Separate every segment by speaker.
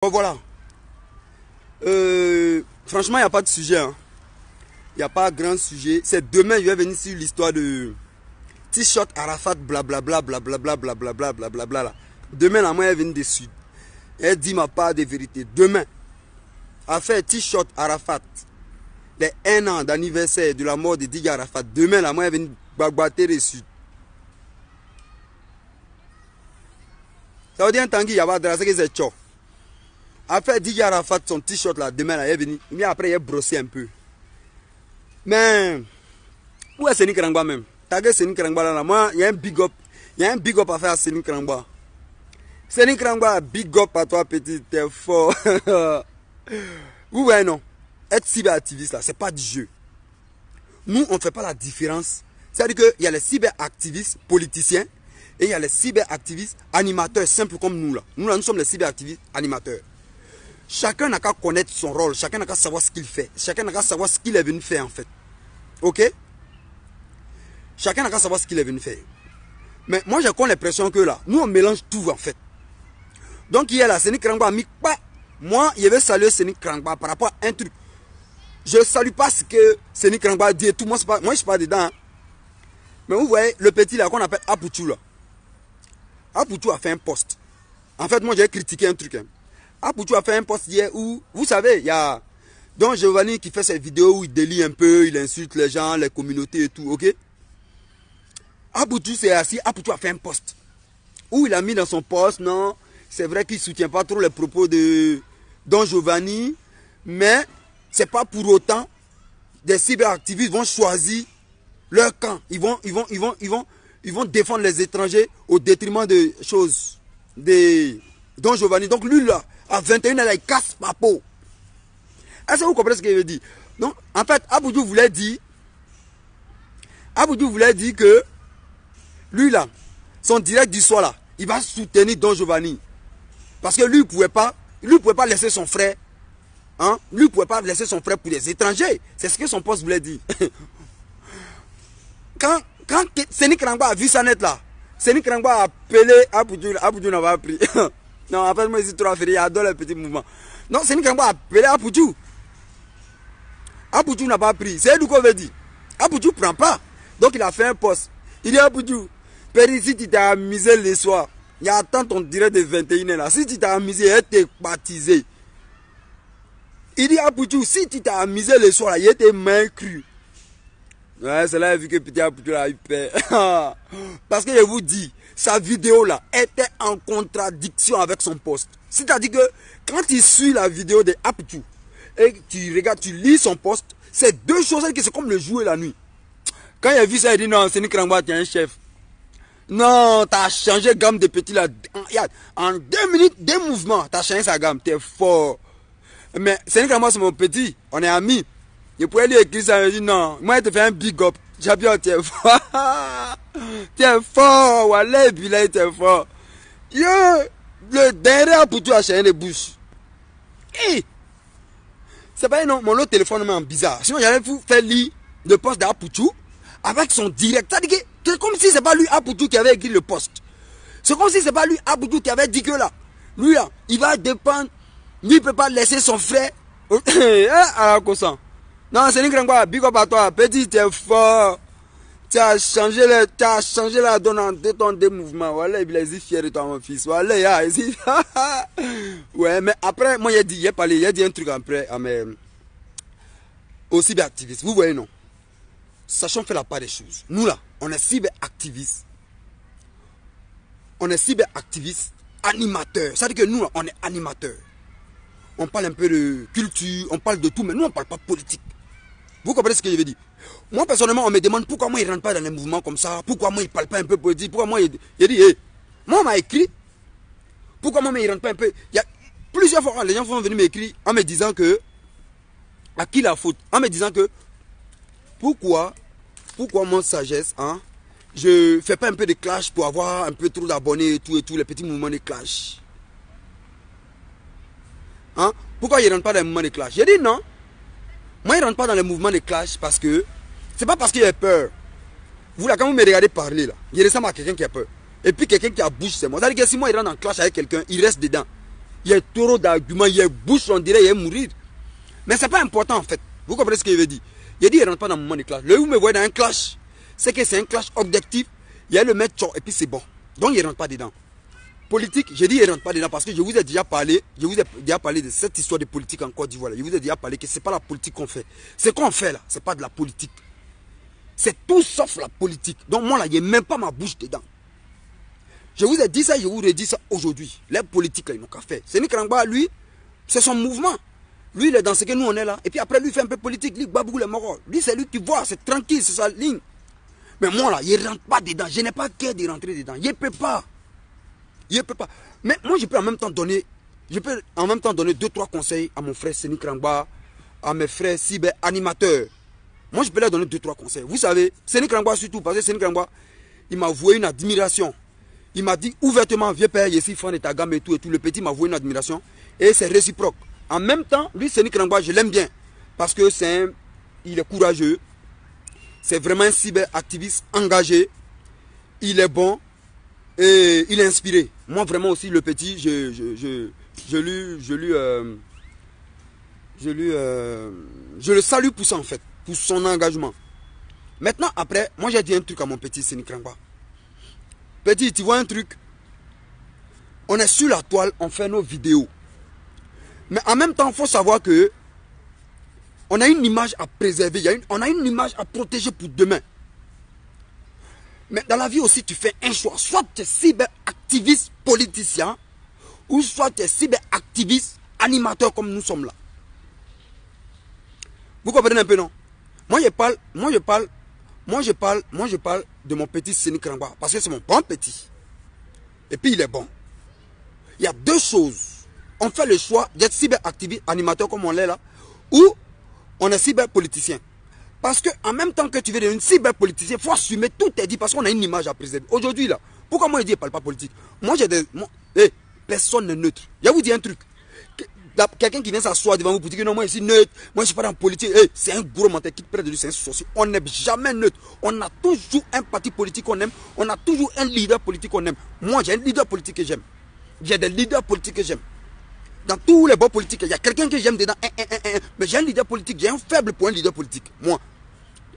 Speaker 1: Bon, voilà. Franchement, il n'y a pas de sujet. Il n'y a pas grand sujet. C'est demain, je vais venir sur l'histoire de T-shirt Arafat, blablabla, blablabla, blablabla, blablabla. Demain, la moi, elle vient dessus. Elle dit ma part de vérité. Demain, affaire T-shirt Arafat, les 1 an d'anniversaire de la mort de Didier Arafat. Demain, la moi, elle vient bagbater dessus. Ça veut dire un tanguy, il y a pas de ce que c'est tchou. Après Didier Arafat, son t-shirt là, demain là, il est venu. Mais après, il est brossé un peu. Mais, où est Séni Krangba même? Tagué Séni Krangba là, moi, il y a un big up. Il y a un big up à faire à Séni Krangba. Séni Krangba, big up à toi, petit, t'es fort. Vous voyez, non? Être cyberactiviste là, c'est pas du jeu. Nous, on ne fait pas la différence. C'est-à-dire qu'il y a les cyberactivistes politiciens et il y a les cyberactivistes animateurs simples comme nous là. Nous là, nous sommes les cyberactivistes animateurs. Chacun n'a qu'à connaître son rôle, chacun n'a qu'à savoir ce qu'il fait, chacun n'a qu'à savoir ce qu'il est venu faire en fait. Ok? Chacun n'a qu'à savoir ce qu'il est venu faire. Mais moi j'ai comme l'impression que là, nous on mélange tout en fait. Donc hier là, Séni Krangba a mis pas. Moi, je vais saluer Séni Krangba par rapport à un truc. Je ne salue pas ce que Séni Krangba a dit et tout. Moi, je ne suis pas dedans. Hein. Mais vous voyez, le petit là qu'on appelle Apoutou là. Apoutou a fait un post. En fait, moi j'ai critiqué un truc. Hein. Apoutou a fait un post hier où, vous savez, il y a Don Giovanni qui fait ses vidéos où il délie un peu, il insulte les gens, les communautés et tout, ok? Apoutou s'est assis, Apoutou a fait un post où il a mis dans son post, non, c'est vrai qu'il ne soutient pas trop les propos de Don Giovanni, mais c'est pas pour autant des cyberactivistes vont choisir leur camp. Ils vont défendre les étrangers au détriment de choses, de Don Giovanni. Donc lui là, à 21 ans, il casse ma peau. Est-ce que vous comprenez ce que je veux dire? Donc, en fait, Apoutou voulait dire que lui là, son direct du soir là, il va soutenir Don Giovanni. Parce que lui, il ne pouvait pas laisser son frère. Hein? Lui, il ne pouvait pas laisser son frère pour les étrangers. C'est ce que son poste voulait dire. Quand Séni Krangba a vu ça net là, Séni Krangba a appelé Apoutou, Apoutou n'a pas pris. Non, en fait, moi, je suis trop affairé, j'adore les petits mouvements. Non, Séni Krangba a appelé Apoutou. Apoutou n'a pas pris. C'est lui qu'on veut dire. Apoutou ne prend pas. Donc, il a fait un post. Il dit Apoutou, Péri, si tu t'es amusé le soir, il y a tant ton direct de 21 là. Si tu t'es amusé, il t'est baptisé. Il dit Apoutou, si tu t'es amusé le soir, il était main crue. Ouais, c'est là vu que petit Apoutou a eu peur. Parce que je vous dis, sa vidéo là était en contradiction avec son post. C'est-à-dire que quand il suit la vidéo de Apoutou et tu regardes, tu lis son post, c'est deux choses qui sont comme le jour et la nuit. Quand il a vu ça, il dit non, Séni Krangba, tu es un chef. Non, tu as changé gamme de petit là. En 2 minutes, 2 mouvements, tu as changé sa gamme, tu es fort. Mais Séni Krangba, c'est mon petit, on est amis. Je pourrais lui écrire ça, il dit non, moi je te fais un big up. J'ai bien, tu es fort. Tu es fort, Wallah, Bilay, tu es fort. Yo, le derrière pour toi, changé de bouche. Hey! C'est pas non, mon autre téléphone est bizarre. Sinon, j'allais vous faire lire le post d'Apoutou avec son direct. C'est comme si c'est pas lui Apoutou qui avait écrit le post. C'est comme si c'est pas lui Apoutou qui avait dit que là, lui là, il va dépendre, lui il peut pas laisser son frère. Ah, quoi. Non, c'est une grande big up à toi, petit, tu es fort. Tu as changé la donne de ton mouvements. Voilà, il est fier de toi, mon fils. Voilà, ouais, mais après, moi, il dit un truc après, aux cyberactivistes. Vous voyez, non? Sachons faire la part des choses. Nous, là, on est cyberactivistes. On est cyberactivistes animateurs. C'est-à-dire que nous, là, on est animateurs. On parle un peu de culture, on parle de tout, mais nous, on ne parle pas politique. Vous comprenez ce que je veux dire? Moi, personnellement, on me demande pourquoi moi, il ne rentre pas dans les mouvements comme ça. Pourquoi moi, il ne parle pas un peu politique. Pourquoi moi, il dit, hey, moi, on m'a écrit. Pourquoi moi, il ne rentre pas un peu. Il y a plusieurs fois, les gens sont venus m'écrire en me disant que, à qui la faute? En me disant que, pourquoi mon sagesse, hein, je ne fais pas un peu de clash pour avoir un peu trop d'abonnés et tout, les petits mouvements de clash. Hein? Pourquoi il ne rentre pas dans les mouvements de clash? J'ai dit non. Moi, il ne rentre pas dans les mouvements de clash parce que c'est pas parce qu'il a peur. Vous là, quand vous me regardez parler là, il ressemble à quelqu'un qui a peur. Et puis quelqu'un qui a bouche, c'est moi. C'est-à-dire que si moi il rentre en clash avec quelqu'un, il reste dedans. Il y a trop d'arguments, il y a bouche, on dirait, il y a mourir. Mais ce n'est pas important en fait. Vous comprenez ce que je veux dire? Il dit, il ne rentre pas dans le moment de clash. Là où vous me voyez dans un clash, c'est que c'est un clash objectif. Il y a le maître et puis c'est bon. Donc il ne rentre pas dedans. Politique, j'ai dit il ne rentre pas dedans parce que je vous ai déjà parlé, de cette histoire de politique en Côte d'Ivoire. Je vous ai déjà parlé que ce n'est pas la politique qu'on fait. Ce qu'on fait là, ce n'est pas de la politique. C'est tout sauf la politique. Donc moi là, il n'y a même pas ma bouche dedans. Je vous ai dit ça, je vous redis ça aujourd'hui. Les politiques là, ils n'ont qu'à faire. Séni Krangba, lui, c'est son mouvement. Lui, il est dans ce que nous on est là. Et puis après, lui, il fait un peu politique. Lui, Babou le Moro. Lui, c'est lui qui voit, c'est tranquille, c'est sa ligne. Mais moi là, il ne rentre pas dedans. Je n'ai pas qu'à de rentrer dedans. Il ne peut pas. Il ne peut pas. Mais moi, je peux en même temps donner, 2-3 conseils à mon frère Séni Krangba, à mes frères cyber animateurs. Moi, je peux leur donner 2-3 conseils. Vous savez, Séni Krangba surtout, parce que Séni Krangba, il m'a voué une admiration. Il m'a dit ouvertement, vieux père, je suis fan de ta gamme et tout. Le petit m'a voué une admiration. Et c'est réciproque. En même temps, lui, Séni Krangba, je l'aime bien. Parce que il est courageux. C'est vraiment un cyberactiviste engagé. Il est bon. Et il est inspiré. Moi, vraiment aussi, le petit, je le salue pour ça, en fait. Pour son engagement. Maintenant, après, moi, j'ai dit un truc à mon petit Séni Krangba. Petit, tu vois un truc? On est sur la toile, on fait nos vidéos. Mais en même temps, il faut savoir que on a une image à préserver, on a une image à protéger pour demain. Mais dans la vie aussi, tu fais un choix. Soit tu es cyberactiviste politicien, ou soit tu es cyberactiviste animateur comme nous sommes là. Vous comprenez un peu, non? Moi, je parle de mon petit Séni Krangba, parce que c'est mon bon petit. Et puis, il est bon. Il y a deux choses. On fait le choix d'être cyberactiviste, animateur comme on l'est là, ou on est cyberpoliticien. Parce que en même temps que tu veux devenir cyberpoliticien, il faut assumer tout est dit parce qu'on a une image à préserver. Aujourd'hui là, pourquoi moi je dis ne parle pas politique? Moi j'ai des... personne n'est neutre. Je vais vous dire un truc. Quelqu'un qui vient s'asseoir devant vous pour dire que non, moi je suis neutre, moi je ne suis pas dans la politique, c'est un gros menteur qui te prête de lui, c'est un sorcier. On n'est jamais neutre. On a toujours un parti politique qu'on aime, on a toujours un leader politique qu'on aime. Moi j'ai un leader politique que j'aime. J'ai des leaders politiques que j'aime. Dans tous les bons politiques, il y a quelqu'un que j'aime dedans. Mais j'ai un leader politique, j'ai un faible pour un leader politique. Moi.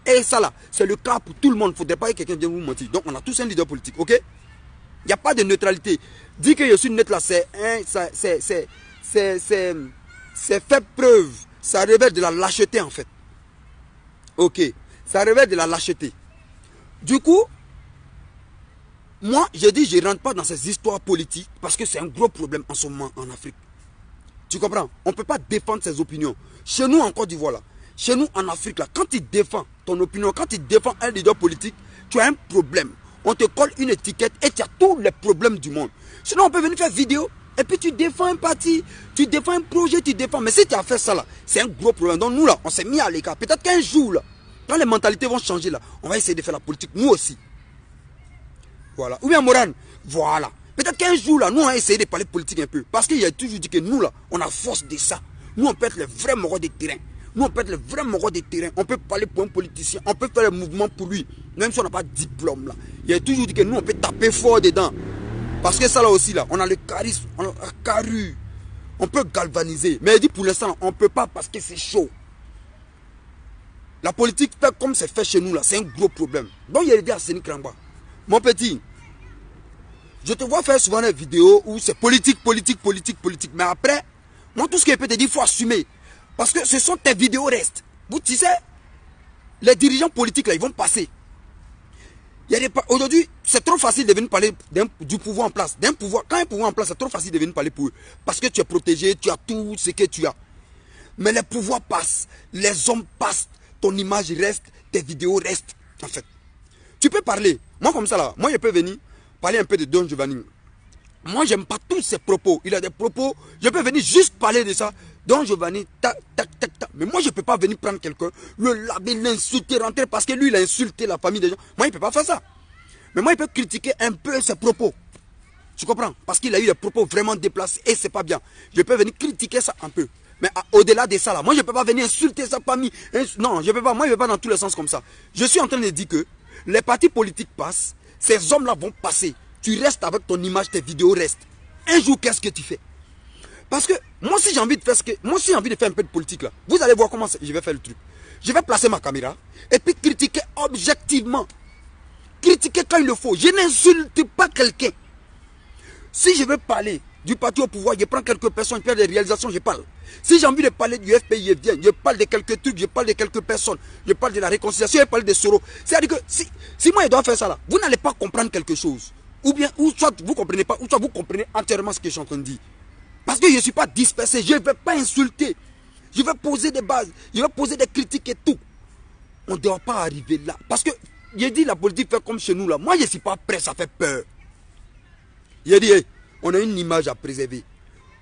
Speaker 1: Et ça là, c'est le cas pour tout le monde. Il ne faudrait pas que quelqu'un vienne vous mentir. Donc on a tous un leader politique, ok? Il n'y a pas de neutralité. Dire que je suis neutre là, c'est faire preuve. Ça révèle de la lâcheté en fait. Ok. Ça révèle de la lâcheté. Du coup, moi, je dis, je ne rentre pas dans ces histoires politiques parce que c'est un gros problème en ce moment en Afrique. Tu comprends? On ne peut pas défendre ses opinions. Chez nous, en Côte d'Ivoire, là, chez nous, en Afrique, là, quand tu défends ton opinion, quand tu défends un leader politique, tu as un problème. On te colle une étiquette et tu as tous les problèmes du monde. Sinon, on peut venir faire vidéo et puis tu défends un parti, tu défends un projet, tu défends. Mais si tu as fait ça, là, c'est un gros problème. Donc nous, là, on s'est mis à l'écart. Peut-être qu'un jour, là, quand les mentalités vont changer, là, on va essayer de faire la politique, nous aussi. Voilà. Ou bien Morane, voilà. Peut-être qu'un jour, là, nous, on va essayer de parler politique un peu. Parce qu'il y a toujours dit que nous, là, on a force de ça. Nous, on peut être les vrais moraux de terrain. Nous, on peut être les vrais moraux de terrain. On peut parler pour un politicien. On peut faire le mouvement pour lui. Même si on n'a pas de diplôme, là. Il y a toujours dit que nous, on peut taper fort dedans. Parce que ça, là aussi, là, on a le charisme, on a la carrure. On peut galvaniser. Mais il dit pour l'instant, on ne peut pas parce que c'est chaud. La politique, fait comme c'est fait chez nous, là, c'est un gros problème. Donc, il y a dit à Séni Krangba, mon petit, je te vois faire souvent des vidéos où c'est politique, politique, politique, politique. Mais après, moi, tout ce que je peux te dire, il faut assumer. Parce que ce sont tes vidéos restent. Vous, tu sais, les dirigeants politiques, là, ils vont passer. Aujourd'hui, c'est trop facile de venir parler du pouvoir en place. D'un pouvoir, quand un pouvoir en place, c'est trop facile de venir parler pour eux. Parce que tu es protégé, tu as tout ce que tu as. Mais les pouvoirs passent, les hommes passent, ton image reste, tes vidéos restent, en fait. Tu peux parler. Moi, comme ça, là, moi, je peux venir parler un peu de Don Giovanni. Moi, j'aime pas tous ses propos. Il a des propos. Je peux venir juste parler de ça. Don Giovanni, tac, tac, tac, tac. Mais moi, je ne peux pas venir prendre quelqu'un, le laver, l'insulter, rentrer parce que lui, il a insulté la famille des gens. Moi, il ne peut pas faire ça. Mais moi, il peut critiquer un peu ses propos. Tu comprends? Parce qu'il a eu des propos vraiment déplacés et c'est pas bien. Je peux venir critiquer ça un peu. Mais au-delà de ça, là, moi, je ne peux pas venir insulter sa famille. Non, je ne peux pas. Moi, je ne vais pas dans tous les sens comme ça. Je suis en train de dire que les partis politiques passent. Ces hommes-là vont passer. Tu restes avec ton image, tes vidéos restent. Un jour, qu'est-ce que tu fais? Parce que moi, si j'ai envie de faire moi, si j'ai envie de faire un peu de politique là, vous allez voir comment je vais faire le truc. Je vais placer ma caméra et puis critiquer objectivement. Critiquer quand il le faut. Je n'insulte pas quelqu'un. Si je veux parler du parti au pouvoir, je prends quelques personnes, je fais des réalisations, je parle. Si j'ai envie de parler du FPI, je viens, je parle de quelques trucs, je parle de quelques personnes, je parle de la réconciliation, je parle de Soro. C'est-à-dire que si moi je dois faire ça là, vous n'allez pas comprendre quelque chose. Ou soit vous ne comprenez pas, ou soit vous comprenez entièrement ce que je suis en train de dire. Parce que je ne suis pas dispersé, je ne vais pas insulter. Je vais poser des bases, je vais poser des critiques et tout. On ne doit pas arriver là. Parce que, j'ai dit la politique fait comme chez nous là. Moi je ne suis pas prêt, ça fait peur. J'ai dit, hey, on a une image à préserver.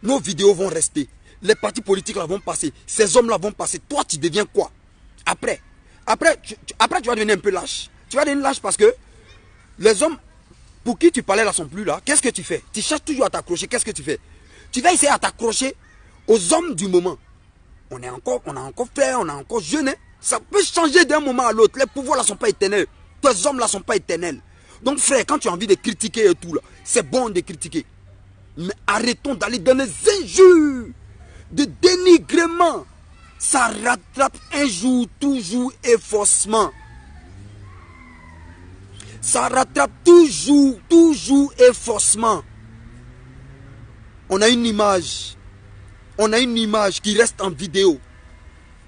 Speaker 1: Nos vidéos vont rester. Les partis politiques là vont passer. Ces hommes là vont passer. Toi, tu deviens quoi? Après, tu vas devenir un peu lâche. Tu vas devenir lâche parce que les hommes pour qui tu parlais là sont plus là. Qu'est-ce que tu fais? Tu cherches toujours à t'accrocher. Qu'est-ce que tu fais? Tu vas essayer à t'accrocher aux hommes du moment. On a encore frère, on a encore jeune. Hein? Ça peut changer d'un moment à l'autre. Les pouvoirs là sont pas éternels. Tes hommes là sont pas éternels. Donc frère, quand tu as envie de critiquer et tout là, c'est bon de critiquer. Mais arrêtons d'aller dans les injures, de dénigrement. Ça rattrape un jour, toujours et faussement. Ça rattrape toujours et faussement. On a une image. On a une image qui reste en vidéo.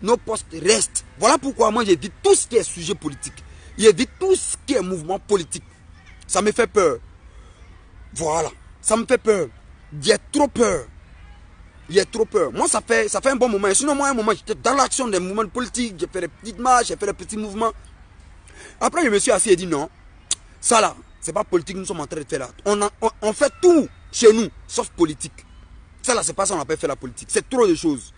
Speaker 1: Nos postes restent. Voilà pourquoi moi j'évite tout ce qui est sujet politique. J'évite tout ce qui est mouvement politique. Ça me fait peur. Voilà. Ça me fait peur. Il y a trop peur. Il y a trop peur. Moi, ça fait un bon moment. Sinon, moi, un moment, j'étais dans l'action des mouvements politiques. J'ai fait des petites marches, j'ai fait des petits mouvements. Après, je me suis assis et dit non. Ça là, c'est pas politique, nous sommes en train de faire là. On fait tout chez nous, sauf politique. Ça là, c'est pas ça qu'on appelle faire la politique. C'est trop de choses.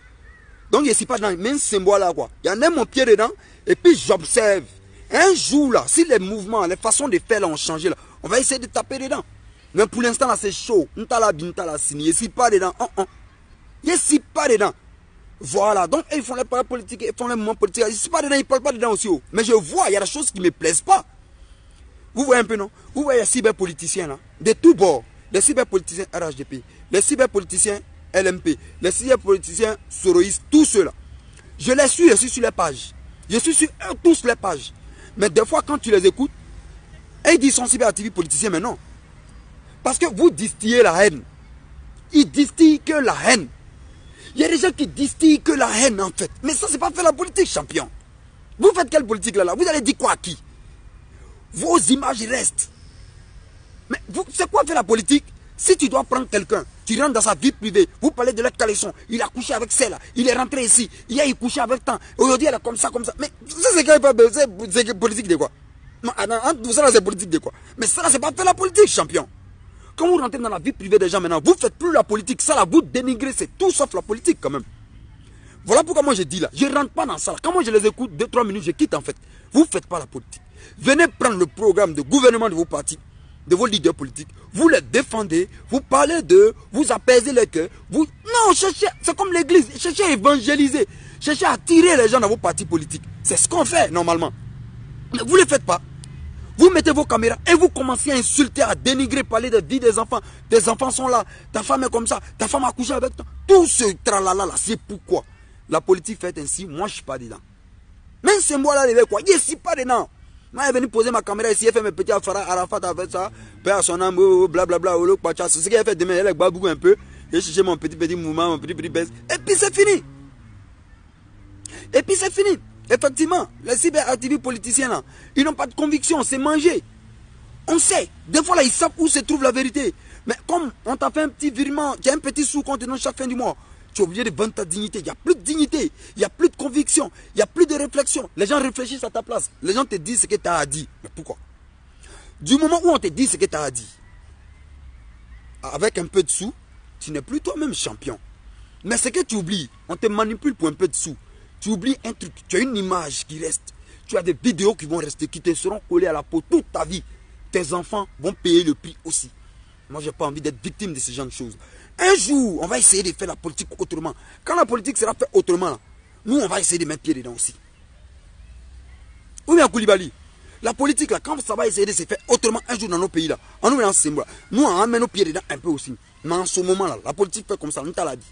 Speaker 1: Donc, je ne suis pas dans le même symbole là, quoi. Il y en a mon pied dedans, et puis j'observe. Un jour là, si les mouvements, les façons de faire là ont changé là, on va essayer de taper dedans. Mais pour l'instant là, c'est chaud. Je ne suis pas dedans. Je ne suis pas dedans. Voilà. Donc, ils font les partis politiques, ils font les mouvements politiques. Je ne suis pas dedans, ils ne parlent pas dedans aussi. Mais je vois, il y a des choses qui ne me plaisent pas. Vous voyez un peu, non? Vous voyez les cyberpoliticiens là, de tous bords. Les cyberpoliticiens RHDP, les cyberpoliticiens LMP, les cyberpoliticiens soroïstes, tous ceux-là. Je les suis, je suis sur les pages. Je suis sur eux tous les pages. Mais des fois, quand tu les écoutes, ils disent sont cyberactivistes politiciens, mais non. Parce que vous distillez la haine. Ils distillent que la haine. Il y a des gens qui distillent que la haine, en fait. Mais ça, c'est pas faire la politique, champion. Vous faites quelle politique là? Vous allez dire quoi à qui? Vos images restent. Mais c'est quoi faire la politique? Si tu dois prendre quelqu'un, tu rentres dans sa vie privée, vous parlez de leur caleçon, il a couché avec celle-là, il est rentré ici, hier il couché avec tant, aujourd'hui elle est comme ça. Mais ça c'est politique de quoi? Non, tout ça c'est politique de quoi? Mais ça c'est pas faire la politique, champion. Quand vous rentrez dans la vie privée des gens maintenant, vous ne faites plus la politique, ça là vous dénigrez, c'est tout sauf la politique quand même. Voilà pourquoi moi je dis là, je ne rentre pas dans ça là. Quand moi je les écoute 2-3 minutes, je quitte en fait. Vous ne faites pas la politique. Venez prendre le programme de gouvernement de vos partis, de vos leaders politiques, vous les défendez, vous parlez d'eux, vous apaisez les cœurs, non, cherchez, c'est comme l'église, cherchez à évangéliser, cherchez à attirer les gens dans vos partis politiques. C'est ce qu'on fait normalement. Mais vous ne le faites pas. Vous mettez vos caméras et vous commencez à insulter, à dénigrer, parler de vie des enfants. Tes enfants sont là, ta femme est comme ça, ta femme a couché avec toi. Tout ce tralala là, c'est pourquoi la politique fait ainsi, moi je ne suis pas dedans. Même c'est moi là, quoi, je ne suis pas dedans. Moi, je suis venu poser ma caméra ici, elle fait mes petits Arafat avec ça, père à son âme, blablabla, c'est ce qu'elle fait demain, elle est babou un peu, j'ai cherché mon petit mouvement, mon petit baisse, et puis c'est fini. Et puis c'est fini. Effectivement, les cyberactivistes politiciens là, ils n'ont pas de conviction, c'est manger. On sait, des fois là, ils savent où se trouve la vérité. Mais comme on t'a fait un petit virement, tu as un petit sou qu'on te donne chaque fin du mois, tu es obligé de vendre ta dignité. Il n'y a plus de dignité, il n'y a plus de conviction, il n'y a plus de réflexion. Les gens réfléchissent à ta place. Les gens te disent ce que tu as à dire. Mais pourquoi? Du moment où on te dit ce que tu as à dire, avec un peu de sous, tu n'es plus toi-même champion. Mais ce que tu oublies, on te manipule pour un peu de sous. Tu oublies un truc, tu as une image qui reste. Tu as des vidéos qui vont rester, qui te seront collées à la peau toute ta vie. Tes enfants vont payer le prix aussi. Moi, je n'ai pas envie d'être victime de ce genre de choses. Un jour, on va essayer de faire la politique autrement. Quand la politique sera faite autrement, là, nous, on va essayer de mettre pied dedans aussi. Ou bien Koulibaly, la politique, là, quand ça va essayer de se faire autrement un jour dans nos pays, là, on nous met dans ce symbole, nous, on met nos pieds dedans un peu aussi. Mais en ce moment-là, la politique fait comme ça, nous t'a dit.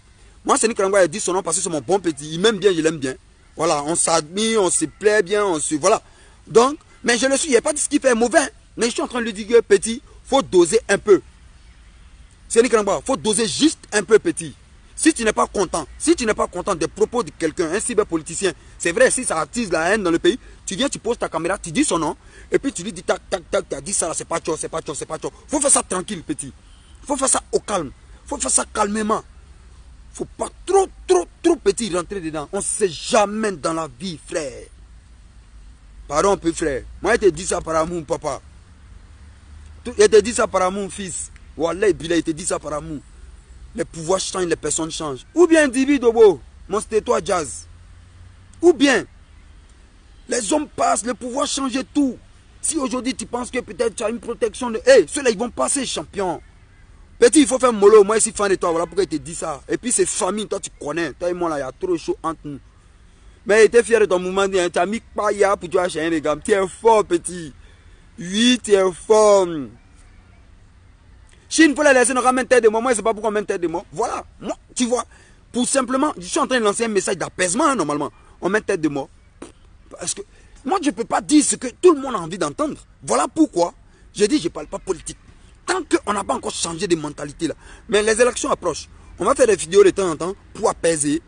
Speaker 1: Moi, c'est Nicaragua, il dit son nom parce que c'est mon bon petit. Il m'aime bien, je l'aime bien. Voilà, on s'admire, on se plaît bien, on se... Voilà. Donc, mais je le suis, il n'y a pas de ce qui fait mauvais. Mais je suis en train de lui dire que petit, il faut doser un peu. C'est Nicaragua, il faut doser juste un peu petit. Si tu n'es pas content des propos de quelqu'un, un cyberpoliticien, c'est vrai, si ça attise la haine dans le pays, tu viens, tu poses ta caméra, tu dis son nom, et puis tu lui dis tac, tac, tac, tu as dit ça là, c'est pas chaud, c'est pas chaud, c'est pas chaud. Il faut faire ça tranquille, petit. Il faut faire ça au calme. Il faut faire ça calmement. Il ne faut pas trop petit rentrer dedans. On ne sait jamais dans la vie, frère. Pardon, peu frère. Moi, je te dis ça par amour, papa. Je te dis ça par amour, fils. Wallah, il te dit ça par amour. Les pouvoirs changent, les personnes changent. Ou bien, Divi Dobo, mon toi jazz. Ou bien, les hommes passent, le pouvoir change tout. Si aujourd'hui tu penses que peut-être tu as une protection de... Hey, ceux-là, ils vont passer, champion. Petit, il faut faire mollo. Moi, je suis fan de toi. Voilà pourquoi il te dit ça. Et puis, c'est famille. Toi, tu connais. Toi et moi, là, il y a trop chaud entre nous. Mais il était fier de ton mouvement. Tu as mis Paya pour toi chez les gars. Tu es fort, petit. Oui, tu es fort. Chine, il faut les laisser nous ramener tête de moi. Moi, je ne sais pas pourquoi on met tête de moi. Voilà. Moi, tu vois. Pour simplement, je suis en train de lancer un message d'apaisement, hein, normalement. On met tête de moi. Parce que moi, je ne peux pas dire ce que tout le monde a envie d'entendre. Voilà pourquoi je dis je ne parle pas politique. Tant qu'on n'a pas encore changé de mentalité là. Mais les élections approchent. On va faire des vidéos de temps en temps pour apaiser,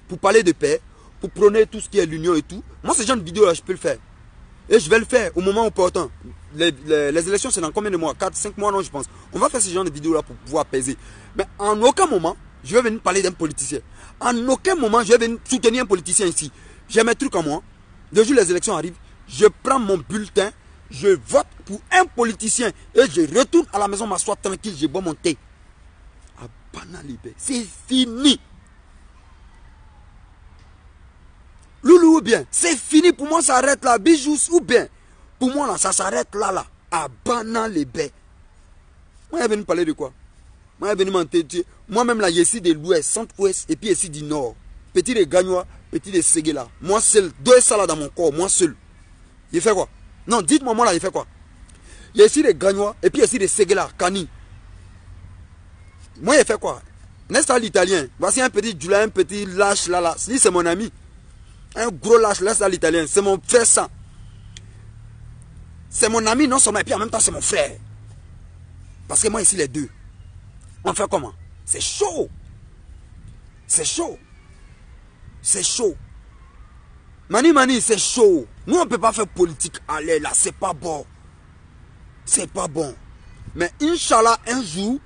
Speaker 1: pour parler de paix, pour prôner tout ce qui est l'union et tout. Moi, ce genre de vidéos là, je peux le faire. Et je vais le faire au moment opportun. Les élections, c'est dans combien de mois? 4, 5 mois, non, je pense. On va faire ce genre de vidéos là pour pouvoir apaiser. Mais en aucun moment, je vais venir parler d'un politicien. En aucun moment, je vais venir soutenir un politicien ici. J'ai mes trucs à moi. Le jour où les élections arrivent, je prends mon bulletin. Je vote pour un politicien et je retourne à la maison, m'assois tranquille, je bois mon thé. À Banalibé, c'est fini. Loulou ou bien, c'est fini pour moi, ça arrête là. Bijoux ou bien, pour moi là, ça s'arrête là, à Banalibé. Moi, je vais venir parler de quoi? Moi, je vais venir m'entêter. Moi-même là, je suis de l'ouest, centre-ouest et puis je suis du nord. Petit de Gagnois, petit de Séguéla. Moi seul, deux ça là dans mon corps, moi seul. Il fait quoi? Non, dites-moi, moi là, il fait quoi? Il y a ici des Gagnois et puis il y a ici des Séguéla, Kani. Moi, il fait quoi? N'est-ce pas l'italien? Voici un petit Djoula, un petit lâche là. Lui, c'est mon ami. Un gros lâche là, c'est l'italien. C'est mon frère sang. C'est mon ami, non seulement, et puis en même temps, c'est mon frère. Parce que moi, ici, les deux. On fait comment? C'est chaud. C'est chaud. C'est chaud. Mani, c'est chaud. Nous, on ne peut pas faire politique à l'air là. C'est pas bon. C'est pas bon. Mais Inch'Allah, un jour,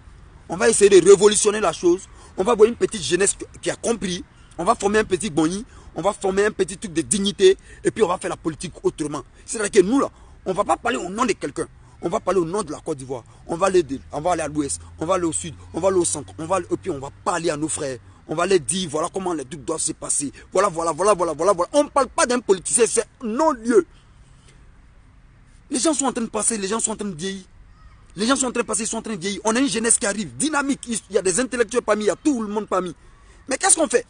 Speaker 1: on va essayer de révolutionner la chose. On va voir une petite jeunesse qui a compris. On va former un petit boni. On va former un petit truc de dignité. Et puis, on va faire la politique autrement. C'est-à-dire que nous, là, on ne va pas parler au nom de quelqu'un. On va parler au nom de la Côte d'Ivoire. On va aller à l'ouest. On va aller au sud. On va aller au centre. Et puis, on va parler à nos frères. On va leur dire, voilà comment les trucs doivent se passer. Voilà. On ne parle pas d'un politicien, c'est non-lieu. Les gens sont en train de passer, les gens sont en train de vieillir. Les gens sont en train de passer, ils sont en train de vieillir. On a une jeunesse qui arrive, dynamique. Il y a des intellectuels parmi, il y a tout le monde parmi. Mais qu'est-ce qu'on fait?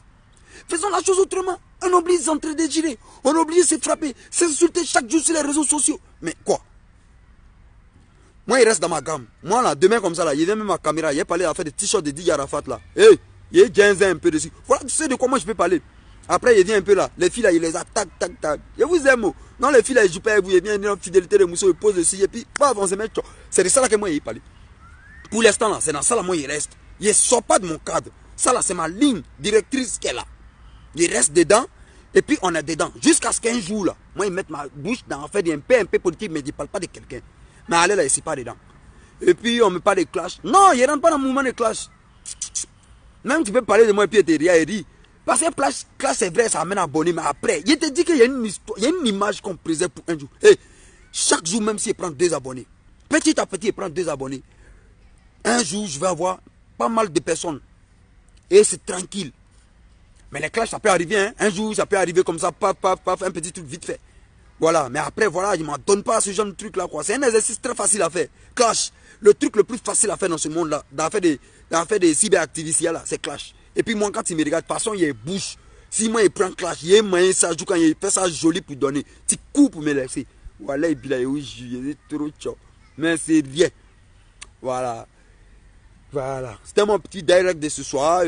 Speaker 1: Faisons la chose autrement. On oublie d'entrer des gilets. On oublie de se frapper, s'insulter chaque jour sur les réseaux sociaux. Mais quoi? Moi, il reste dans ma gamme. Moi, là, demain comme ça, là, il vient même ma caméra. Il est parlé à faire des t-shirts de Didier Arafat, là. Hey, il est 15 ans un peu dessus. Voilà, tu sais de quoi moi je peux parler. Après, il vient un peu là. Les filles, là, il les attaque, tac. Je vous aime. Non, les filles, là, ils jouent pas avec vous. Il vient dans fidélité de Mousso, il pose dessus. Et puis, paf, on se met. C'est de ça là que moi, il parle. Pour l'instant, là, c'est dans ça là, moi, il reste. Il ne sort pas de mon cadre. Ça, là, c'est ma ligne directrice qu'elle a. Il reste dedans. Et puis, on est dedans. Jusqu'à ce qu'un jour, là, moi, ils mettent ma bouche dans fait un peu politique, mais ils ne parlent pas de quelqu'un. Mais allez, là, il ne pas dedans. Et puis, on ne met pas de clash. Non, il ne rentre pas dans le mouvement de clash. Même tu peux parler de moi et puis il rit. Parce que clash, c'est vrai, ça amène à bonner, mais après, il te dit qu'il y a une histoire, il y a une image qu'on préserve pour un jour. Et chaque jour, même s'il prend 2 abonnés, petit à petit, il prend 2 abonnés. Un jour, je vais avoir pas mal de personnes. Et c'est tranquille. Mais les clashs, ça peut arriver. Hein. Un jour, ça peut arriver comme ça, paf, un petit truc vite fait. Voilà. Mais après, voilà, je ne m'en donne pas ce genre de truc là. C'est un exercice très facile à faire. Clash. Le truc le plus facile à faire dans ce monde-là, dans faire des cyberactivistes, là, c'est clash. Et puis moi, quand il me regarde, de toute façon, il y a bouche. Si moi, il prend clash, il y a moyen, ça joue quand il fait ça joli pour donner. Tu coupes pour me laisser. Voilà, il est trop chaud. Mais c'est rien. Voilà. Voilà. C'était mon petit direct de ce soir.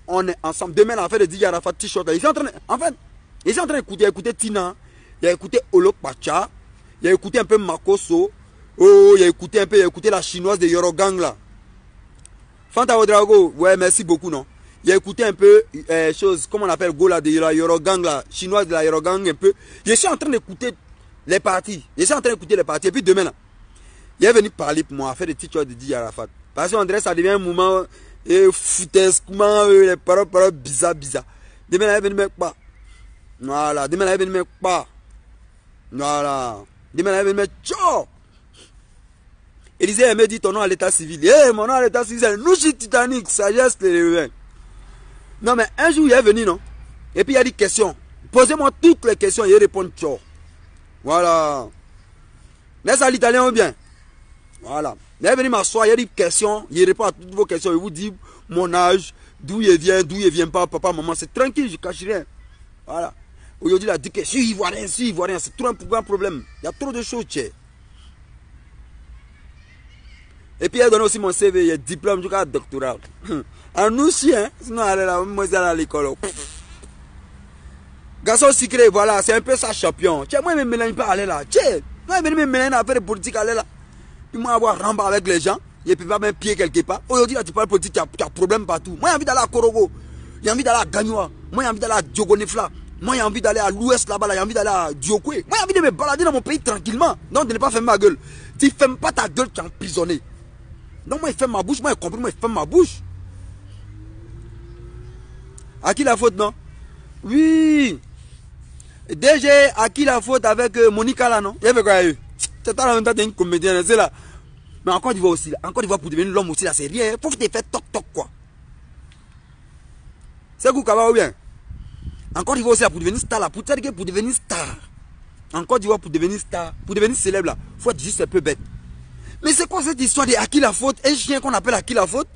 Speaker 1: On est ensemble. Demain, on a fait le DJ Arafat t-shirt. Il est en train d'écouter Tina. Il a écouté Olo Pacha. Il a écouté un peu Makoso. Oh, il a écouté la chinoise de Yorogang là. Fanta Odrago. Ouais, merci beaucoup, non. Il a écouté un peu, comment on appelle, Gola de Yorogang là. Chinoise de la Yorogang un peu. Je suis en train d'écouter les parties. Et puis demain là, il est venu parler pour moi, faire des t-shirts de DJ Arafat. Parce qu'on dirait que ça devient un moment foutesquement, les paroles bizarres. Demain, elle est venue me pas. Voilà. Demain, elle est venue me pas. Voilà. Demain, elle est venue me tcho. Élisée, elle me dit ton nom à l'état civil. Mon nom à l'état civil, c'est Nouchi Titanic, sagesse les. Non, mais un jour, il est venu, non? Et puis, il a dit question. Posez-moi toutes les questions et il répond tcho. Voilà. Laisse à l'italien ou bien? Voilà. Il est venu m'asseoir, il a dit question, il répond à toutes vos questions, il vous dit mon âge, d'où il vient pas, papa, maman, c'est tranquille, je cache rien. Voilà. Aujourd'hui, il a dit que je suis ivoirien, c'est trop un grand problème. Il y a trop de choses, tchè. Et puis, il a donné aussi mon CV, il y a diplôme, je crois, doctoral. En nous aussi, hein, sinon, elle est là, moi, je à l'école. Garçon secret, voilà, c'est un peu ça, champion. Tchè, moi, je ne me mélange pas, aller là. Tchè, moi, je me mélange à faire des politiques, aller là. Puis moi, avoir ramba avec les gens, et puis pas même pied quelque part. Aujourd'hui, là, tu parles politique, tu as problème partout. Moi, j'ai envie d'aller à Korogo, j'ai envie d'aller à Gagnoa, moi, j'ai envie d'aller à Diogonefla, moi, j'ai envie d'aller à l'ouest là-bas, j'ai envie d'aller à Diokwe. Moi, j'ai envie de me balader dans mon pays tranquillement. Donc, de ne pas fermer ma gueule. Tu ne fermes pas ta gueule, tu es emprisonné. Donc, moi, je ferme ma bouche, moi, j'ai compris, moi, je ferme ma bouche. À qui la faute, non? Oui. DG, à qui la faute avec Monica là, non? Il y avait quoi, c'est en même temps une comédienne, c'est là. Mais encore il va aussi là. Encore il va pour devenir l'homme aussi là, c'est rien. Faut que tu fasses toc quoi. C'est Koukaba ou bien? Encore il va aussi là pour devenir star là. Pour te dire que pour devenir star. Encore il va pour devenir star. Pour devenir célèbre là. Faut être juste un peu bête. Mais c'est quoi cette histoire de à qui la faute? Un chien qu'on appelle à qui la faute?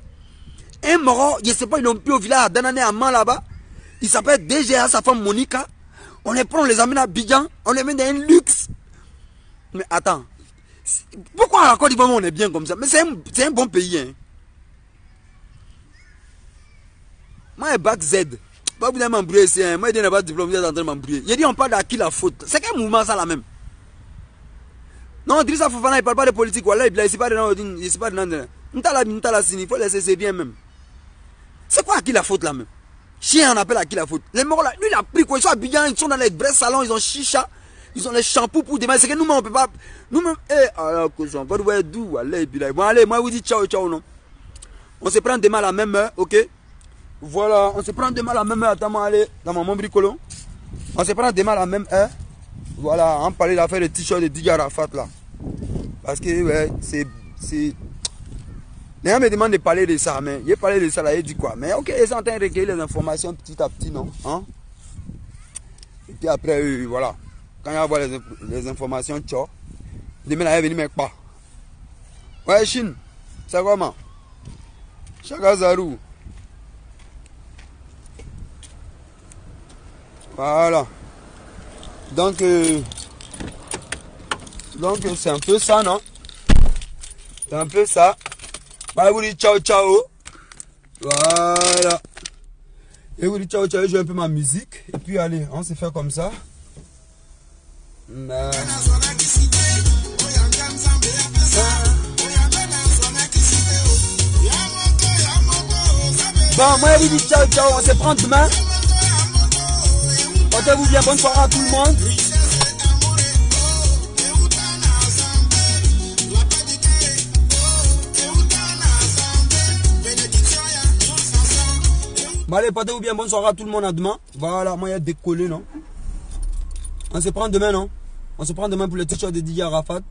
Speaker 1: Un mort, je sais pas, ils l'ont pris au village à Danané à Man là-bas. Il s'appelle DGA, sa femme Monica. On les prend, on les amène à Bidjan. On les met dans un luxe. Mais attends, pourquoi encore on est bien comme ça? Mais c'est un bon pays. Hein. Moi, je bac Z. Pas vous allez m'embrouiller ici. Hein. Moi, je n'ai pas de diplôme, vous êtes en train de m'embrouiller. Il dit on parle d'à qui la faute. C'est quel mouvement ça là même? Non, Drissa Fofana, il ne parle pas de politique. Voilà, il ne sait pas de nom. Il ne sait pas de nom. Il faut laisser, c'est bien même. C'est quoi à qui la faute là même? Chien, on appelle à qui la faute? Les morts là, lui il a pris quoi? Ils sont habillés, ils sont dans les vrais salons, ils ont chicha. Ils ont les shampoings pour demain. C'est que nous-mêmes, on ne peut pas. Nous-mêmes, alors que j'en peux d'où? Allez, bon, allez, moi, je vous dis ciao, ciao, non. On se prend demain à la même heure, ok? Voilà, on se prend demain à la même heure. Attends, moi, allez, dans mon bricolo. On se prend demain à la même heure. Voilà, on parlait d'affaire de t-shirt de DJ Arafat là. Parce que, ouais, c'est. Les gens me demandent de parler de ça, mais il a parlé de ça là, il dit quoi? Mais ok, ils sont en train de recueillir les informations petit à petit, non? Hein? Et puis après, voilà. Quand il va voir les informations, tchao. Demain, il va venir avec pas. Ouais, Chine. C'est comment? Chagazarou. Voilà. Donc c'est un peu ça, non? C'est un peu ça. Bah, vous dites ciao, ciao. Voilà. Et vous dites ciao, ciao. Je joue un peu ma musique. Et puis, allez, on se fait comme ça. Bon, moi je vous dis ciao ciao, on se prend demain. Portez-vous bien, bonne soirée à tout le monde. Bon, allez, portez-vous bien, bonne soirée à tout le monde à demain. Voilà, moi il y a décollé, non? On se prend demain, non? On se prend demain pour le t-shirt de DJ Arafat.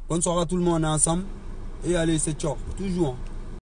Speaker 1: Bonne soirée à tout le monde, on est ensemble. Et allez, c'est ciao. Toujours.